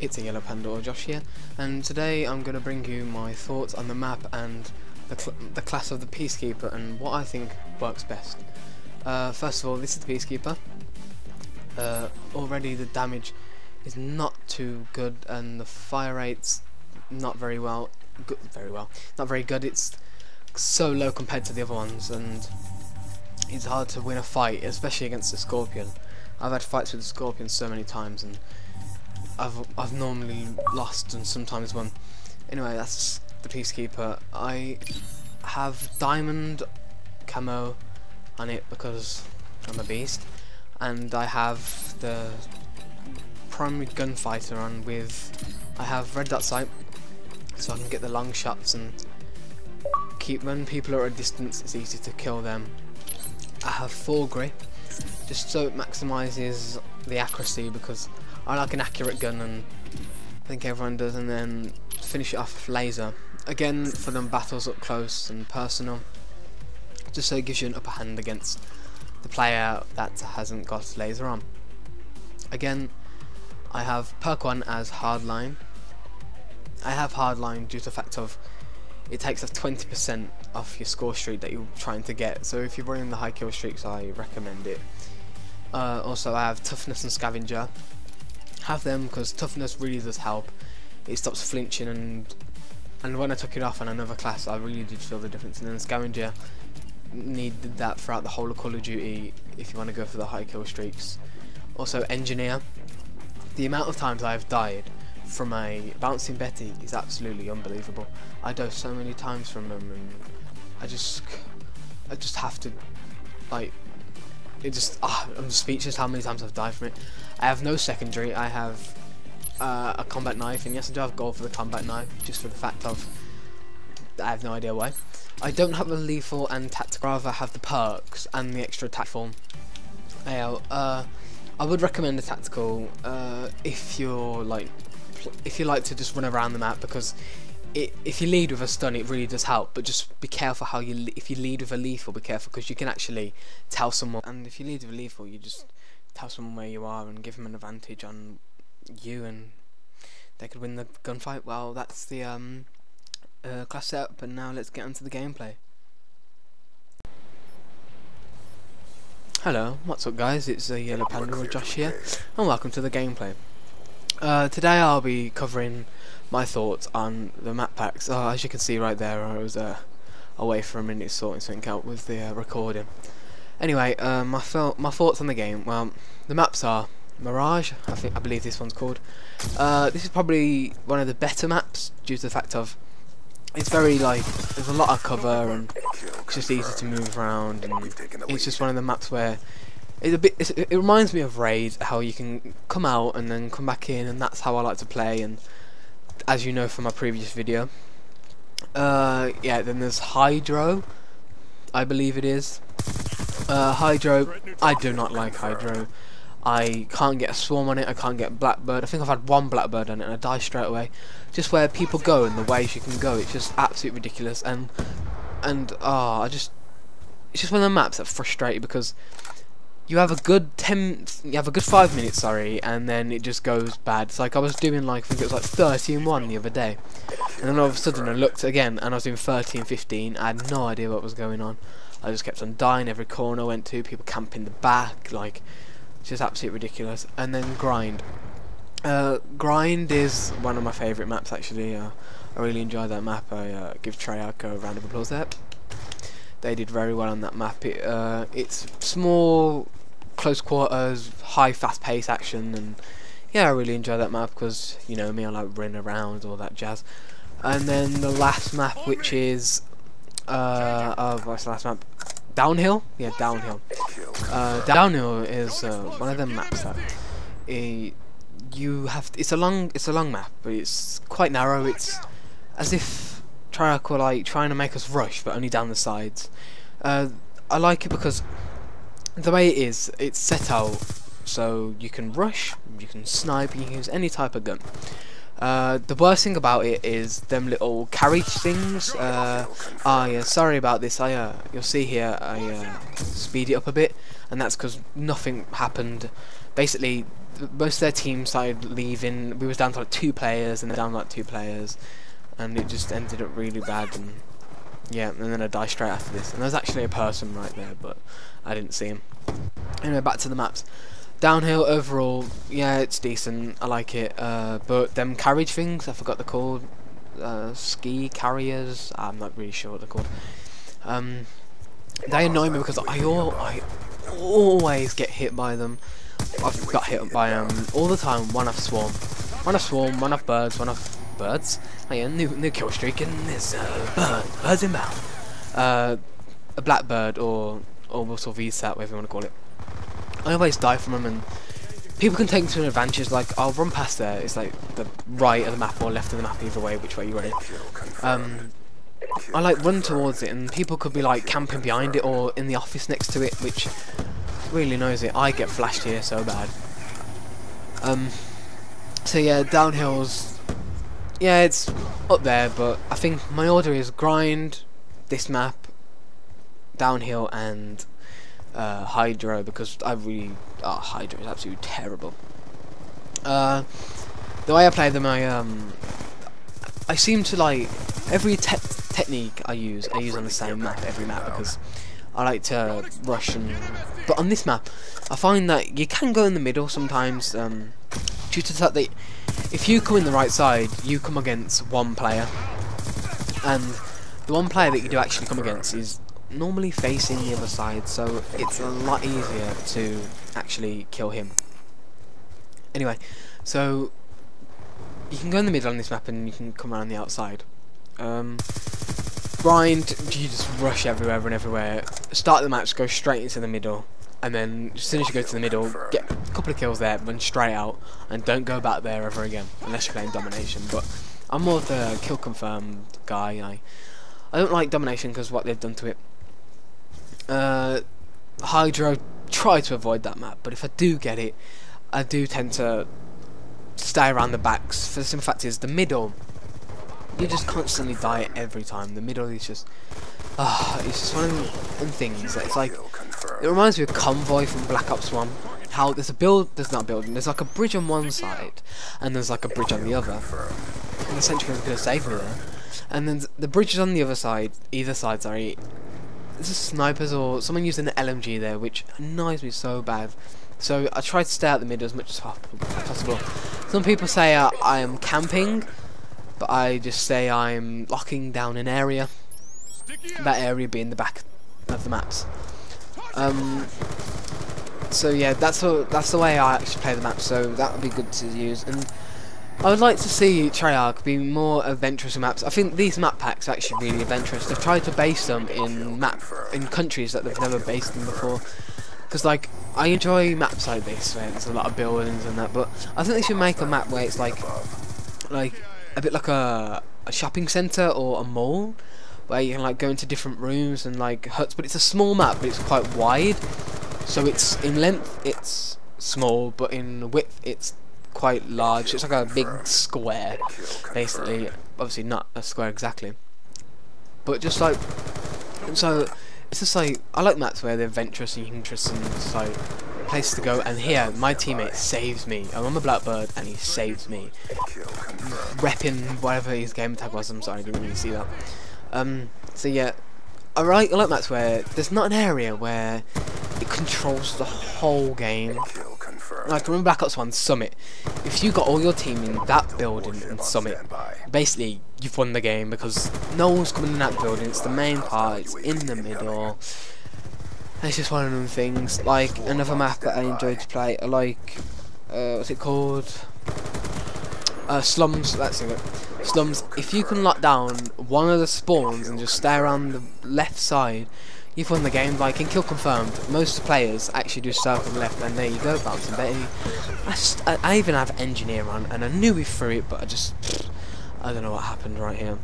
It's AYellowPanda or Josh here, and today I'm going to bring you my thoughts on the map and the class of the Peacekeeper and what I think works best. First of all, this is the Peacekeeper. Already the damage is not too good, and the fire rate's not very good. It's so low compared to the other ones, and it's hard to win a fight, especially against the Scorpion. I've had fights with the Scorpion so many times, and I've normally lost and sometimes won. Anyway, that's the Peacekeeper. I have diamond camo on it because I'm a beast, and I have the primary gunfighter on with. I have red dot sight, so I can get the long shots and when people are at a distance, it's easy to kill them. I have full grip, just so it maximises the accuracy, because I like an accurate gun, and I think everyone does, and then finish it off with laser. Again, for them battles up close and personal, just so it gives you an upper hand against the player that hasn't got laser on. Again, I have perk 1 as hardline. I have hardline due to the fact of it takes off 20% off your score streak that you're trying to get, so if you're running the high kill streaks, I recommend it. Also, I have toughness and scavenger. Have them because toughness really does help. It stops flinching, and when I took it off on another class, I really did feel the difference. And then scavenger, needed that throughout the whole of Call of Duty if you want to go for the high kill streaks. Also, engineer. The amount of times I've died from a bouncing Betty is absolutely unbelievable. I die so many times from them, and I just have to, like, I'm speechless how many times I've died from it. I have no secondary. I have a combat knife, and yes, I do have gold for the combat knife, just for the fact of I have no idea why. I don't have a lethal and tactical, rather have the perks and the extra tactful. I would recommend a tactical if you like to just run around the map, because if you lead with a stun, it really does help. But just be careful how if you lead with a lethal, be careful, because you can actually tell someone. And if you lead with a lethal, you just tell someone where you are and give them an advantage on you, and they could win the gunfight. Well, that's the class setup, and now let's get onto the gameplay. Hello, what's up guys, it's AYellowPanda or Josh here, and welcome to the gameplay. Today I'll be covering my thoughts on the map packs. As you can see right there, I was away for a minute sorting something out with the recording. Anyway, my thoughts on the game. Well, the maps are Mirage, I believe this one's called. This is probably one of the better maps due to the fact of it's very, like, there's a lot of cover, and it's just easy to move around, and it's just one of the maps where it reminds me of Raid, how you can come out and then come back in, and that's how I like to play. And as you know from my previous video, yeah, then there's Hydro, I believe it is. Hydro, I do not like Hydro. I can't get a swarm on it, I can't get Blackbird. I think I've had one Blackbird on it and I die straight away. Just where people go and the ways you can go, it's just absolutely ridiculous. And it's just one of the maps that frustrate you, because you have a good 5 minutes, sorry, and then it just goes bad. It's like I was doing, like, I think it was like 13-1 the other day, and then all of a sudden I looked again and I was doing 13-15. I had no idea what was going on. I just kept on dying every corner I went to, people camping the back, like, it's just absolutely ridiculous. And then Grind. Grind is one of my favourite maps, actually. I really enjoy that map. I give Treyarch a round of applause there. They did very well on that map. It's small, close quarters, high fast pace action, and yeah, I really enjoy that map because, you know me, I like running around, all that jazz. And then the last map, which is what's the last map? Downhill? Yeah, Downhill. Downhill is one of them maps that you have. It's a long map, but it's quite narrow. It's as if Treyarch were like trying to make us rush, but only down the sides. I like it because the way it is, it's set out so you can rush, you can snipe, you can use any type of gun. The worst thing about it is them little carriage things. Yeah, sorry about this. You'll see here I speed it up a bit, and that's because nothing happened. Basically, most of their team started leaving. We was down to like 2 players, and they're down to like 2 players, and it just ended up really bad. And yeah, and then I died straight after this. And there's actually a person right there, but I didn't see him. Anyway, back to the maps. Downhill overall, yeah, it's decent. I like it. But them carriage things, I forgot they're called. Ski carriers. I'm not really sure what they're called. They annoy me because I always get hit by them. I've got hit by them all the time. One off swarm, one off birds, one off birds. Oh yeah, new kill streak, and there's birds inbound. A blackbird or sort of VSAT, whatever you want to call it. I always die from them, and people can take me to an advantage. Like I'll run past there. It's like the right of the map or left of the map, either way, which way you run it. I like run towards it, and people could be like camping behind it or in the office next to it, which really annoys it. I get flashed here so bad. So yeah, downhills. Yeah, it's up there, but I think my order is grind, this map, downhill, and hydro, because hydro is absolutely terrible. The way I play them, I seem to like every technique I use on the same map, every map, because I like to rush. But on this map, I find that you can go in the middle sometimes, due to the fact that if you come in the right side, you come against one player, and the one player that you do actually come against is normally facing the other side, so it's a lot easier to actually kill him. Anyway, so you can go in the middle on this map and you can come around the outside. Grind, you just rush everywhere and everywhere. Start the match, go straight into the middle, and then as soon as you go to the middle, get a couple of kills there, run straight out, and don't go back there ever again, unless you're playing domination. But I'm more of the kill confirmed guy. I don't like domination because what they've done to it. Hydro, try to avoid that map, but if I do get it, I do tend to stay around the backs. For the simple fact is, the middle, you just constantly die every time. The middle is just, it's just one of them things that it's like, it reminds me of Convoy from Black Ops 1. How there's like a bridge on one side, and there's like a bridge on the other. And the sentry gun's gonna save me there. And then the bridge is on the other side, either side, sorry. There's just snipers or someone using an LMG there, which annoys me so bad. So I try to stay out the middle as much as possible. Some people say I am camping, but I just say I'm locking down an area. That area being the back of the maps. So yeah, that's the way I actually play the map. So that would be good to use. And I would like to see Treyarch be more adventurous in maps. I think these map packs are actually really adventurous. They've tried to base them in countries that they've never based them before. Because like, I enjoy maps like this where there's a lot of buildings and that, but I think they should make a map where it's like a bit like a shopping centre or a mall, where you can like go into different rooms and like huts. But it's a small map, but it's quite wide. So it's in length it's small, but in width it's quite large. It's like a big square, basically. Obviously not a square exactly, but just like, so it's just like, I like maps where they're adventurous and interesting, just like place to go. And here my teammate saves me. I'm on the Blackbird and he saves me, repping whatever his game tag was. I'm sorry, I didn't really see that. So yeah, I like maps where there's not an area where it controls the whole game. Like, remember Black Ops 1 Summit? If you got all your team in that building in Summit, basically you've won the game, because no one's coming in that building. It's the main part, it's in the middle. And it's just one of them things. Like, another map that I enjoy to play, I like, what's it called? Slums, that's it. Slums, if you can lock down one of the spawns and just stay around the left side, you've won the game. Like in Kill Confirmed, most players actually do circle left, and there you go, bouncing Betty. I even have Engineer on, and I knew we threw it, but I don't know what happened right here.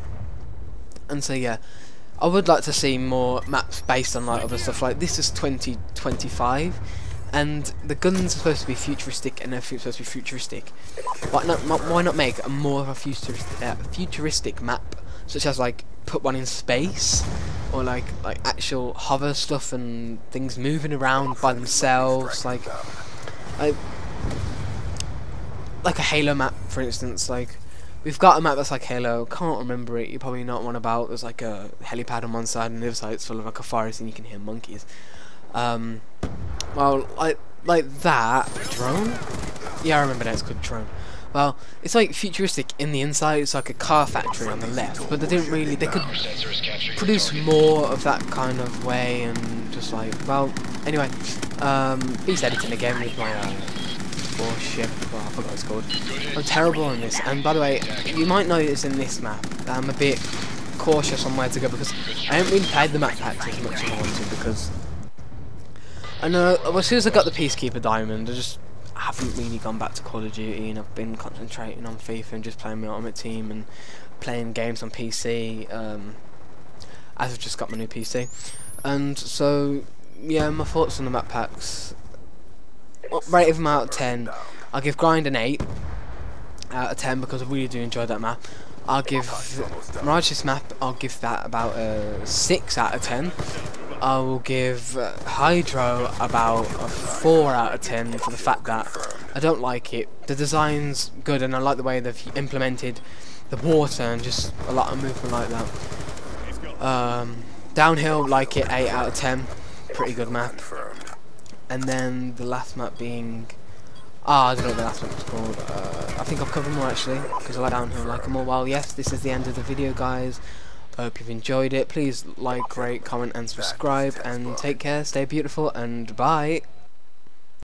And so yeah, I would like to see more maps based on like other stuff. Like, this is 2025, and the guns are supposed to be futuristic, and everything's supposed to be futuristic. Why not make a more of a futuristic map, such as like put one in space, or like actual hover stuff and things moving around by themselves. Like like a Halo map, for instance. Like, we've got a map that's like Halo. Can't remember it. You're probably not one about. There's like a helipad on one side, and the other side it's full of like a forest, and you can hear monkeys. Well, like that drone. Yeah, I remember that. It's called drone. Well, it's like futuristic in the inside. It's like a car factory on the left, but they didn't really. They could produce more of that kind of way, and just like, well, anyway, beast editing again with my warship. Well, I forgot what it's called. I'm terrible on this. And by the way, you might notice in this map that I'm a bit cautious on where to go because I haven't really played the map packs as much as I wanted because I know as soon as I got the Peacekeeper diamond, I just haven't really gone back to Call of Duty, and I've been concentrating on FIFA and just playing my Ultimate Team and playing games on PC. As I've just got my new PC, and so yeah, my thoughts on the map packs. Rate them out of 10. I'll give Grind an 8 out of 10 because I really do enjoy that map. I'll give Mirage's map. I'll give that about a 6 out of 10. I will give Hydro about a 4 out of 10 for the fact that I don't like it. The design's good and I like the way they've implemented the water and just a lot of movement like that. Downhill, like it, 8 out of 10. Pretty good map. And then the last map being... I don't know what the last map was called. I think I've covered more actually, because I like Downhill, like them all. Well, yes, this is the end of the video, guys. I hope you've enjoyed it. Please like, rate, comment and subscribe, and take care, stay beautiful, and bye.